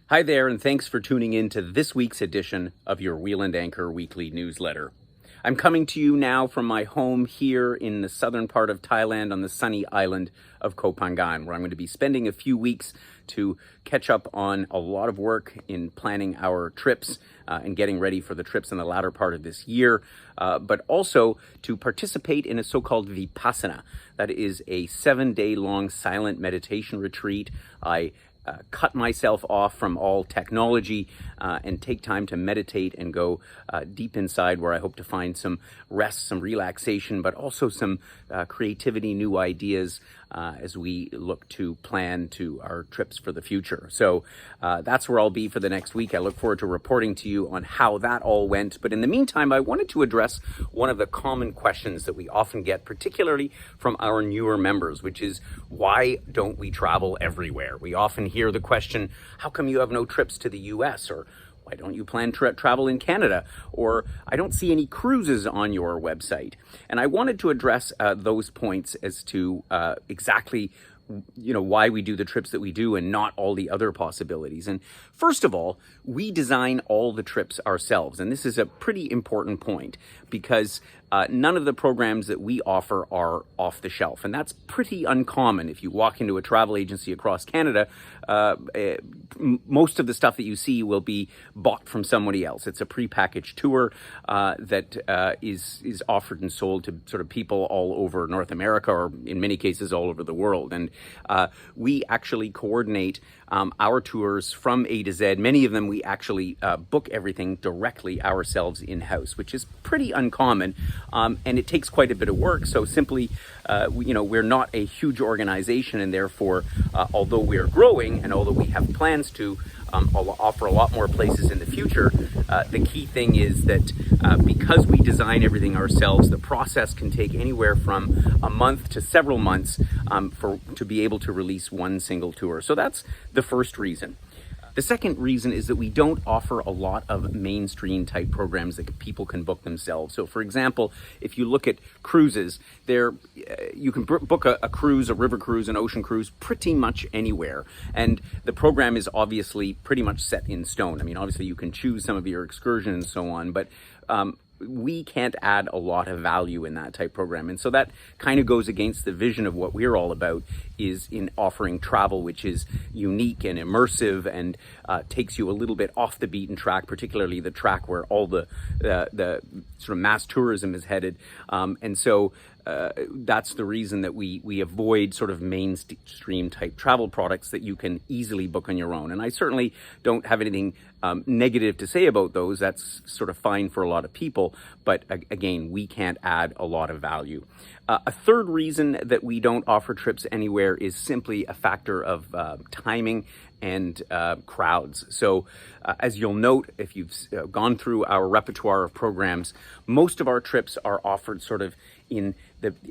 Hi there, and thanks for tuning in to this week's edition of your Wheel and Anchor weekly newsletter. I'm coming to you now from my home here in the southern part of Thailand on the sunny island of Koh Phangan, where I'm going to be spending a few weeks to catch up on a lot of work in planning our trips and getting ready for the trips in the latter part of this year, but also to participate in a so-called Vipassana. That is a 7-day-long silent meditation retreat. I cut myself off from all technology and take time to meditate and go deep inside, where I hope to find some rest, some relaxation, but also some creativity, new ideas as we look to plan to our trips for the future. So that's where I'll be for the next week. I look forward to reporting to you on how that all went. But in the meantime, I wanted to address one of the common questions that we often get, particularly from our newer members, which is, why don't we travel everywhere? We often hear the question, how come you have no trips to the US? Or why don't you plan travel in Canada? Or I don't see any cruises on your website. And I wanted to address those points as to exactly why we do the trips that we do and not all the other possibilities. And first of all, we design all the trips ourselves. And this is a pretty important point because none of the programs that we offer are off the shelf. And that's pretty uncommon. If you walk into a travel agency across Canada, most of the stuff that you see will be bought from somebody else. It's a prepackaged tour that is offered and sold to sort of people all over North America, or in many cases all over the world. And we actually coordinate our tours from A to Z. Many of them we actually book everything directly ourselves in-house, which is pretty uncommon, and it takes quite a bit of work. So simply, we're not a huge organization, and therefore, although we're growing and although we have plans to offer a lot more places in the future, the key thing is that because we design everything ourselves, the process can take anywhere from a month to several months to be able to release one single tour. So that's the first reason. The second reason is that we don't offer a lot of mainstream type programs that people can book themselves. So for example, if you look at cruises, you can book a cruise, a river cruise, an ocean cruise, pretty much anywhere. And the program is obviously pretty much set in stone. I mean, obviously you can choose some of your excursions and so on, but we can't add a lot of value in that type program. And so that kind of goes against the vision of what we're all about, is in offering travel which is unique and immersive and takes you a little bit off the beaten track, particularly the track where all the sort of mass tourism is headed. And so that's the reason that we avoid sort of mainstream type travel products that you can easily book on your own. And I certainly don't have anything negative to say about those. That's sort of fine for a lot of people. But again, we can't add a lot of value. A third reason that we don't offer trips anywhere is simply a factor of timing and crowds. So as you'll note, if you've gone through our repertoire of programs, most of our trips are offered sort of in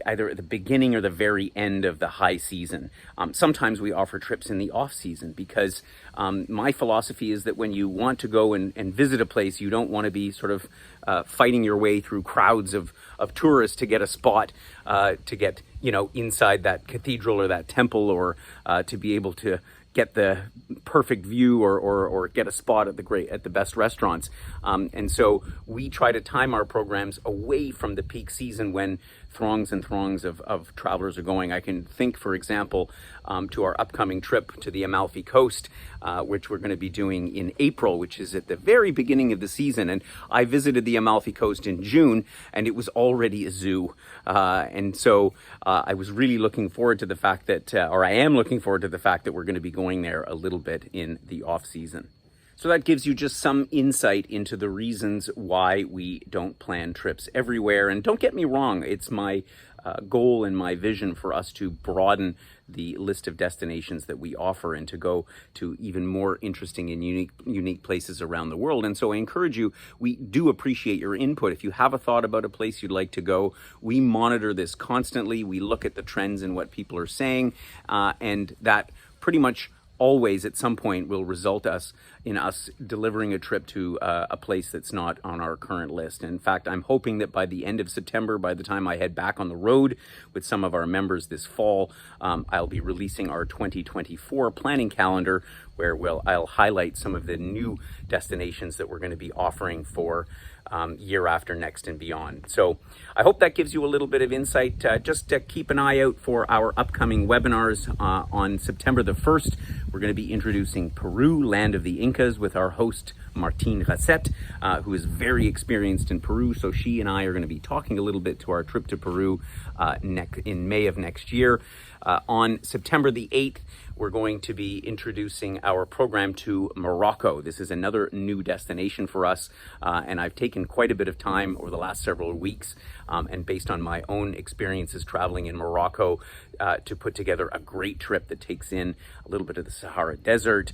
either at the beginning or the very end of the high season. Sometimes we offer trips in the off season because my philosophy is that when you want to go and visit a place, you don't want to be sort of fighting your way through crowds of tourists to get a spot, to get inside that cathedral or that temple, or to be able to get the perfect view or get a spot at the best restaurants. And so we try to time our programs away from the peak season when throngs and throngs of travelers are going. I can think, for example, to our upcoming trip to the Amalfi Coast, which we're going to be doing in April, which is at the very beginning of the season. And I visited the Amalfi Coast in June, and it was already a zoo. And so I was really looking forward to the fact that, or I am looking forward to the fact that we're going to be going there a little bit in the off season. So that gives you just some insight into the reasons why we don't plan trips everywhere. And don't get me wrong, it's my goal and my vision for us to broaden the list of destinations that we offer and to go to even more interesting and unique places around the world. And so I encourage you, we do appreciate your input. If you have a thought about a place you'd like to go, we monitor this constantly. We look at the trends and what people are saying, and that pretty much always at some point will result in us delivering a trip to a place that's not on our current list. And in fact, I'm hoping that by the end of September, by the time I head back on the road with some of our members this fall, I'll be releasing our 2024 planning calendar, where I'll highlight some of the new destinations that we're going to be offering for year after next and beyond. So I hope that gives you a little bit of insight. Just keep an eye out for our upcoming webinars. On September the 1st, we're going to be introducing Peru, Land of the Incas, with our host, Martine Rasset, who is very experienced in Peru. So she and I are going to be talking a little bit to our trip to Peru in May of next year. On September the 8th, we're going to be introducing our program to Morocco. This is another new destination for us, and I've taken quite a bit of time over the last several weeks, and based on my own experiences traveling in Morocco, to put together a great trip that takes in a little bit of the Sahara Desert,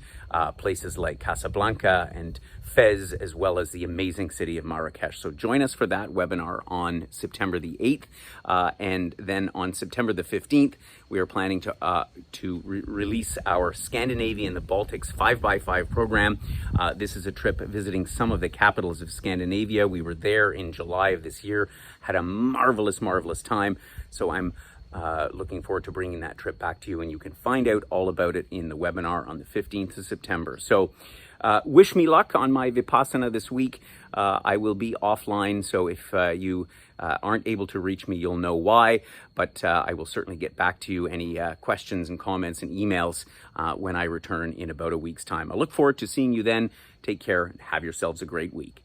places like Casablanca and Fez, as well as the amazing city of Marrakesh. So join us for that webinar on September the 8th. And then on September the 15th, we are planning to release our Scandinavia and the Baltics 5x5 program. This is a trip visiting some of the capitals of Scandinavia. We were there in July of this year, had a marvelous, marvelous time. So I'm looking forward to bringing that trip back to you, and you can find out all about it in the webinar on the 15th of September. So wish me luck on my Vipassana this week. I will be offline, so if you aren't able to reach me, you'll know why, but I will certainly get back to you, any questions and comments and emails when I return in about a week's time. I look forward to seeing you then. Take care and have yourselves a great week.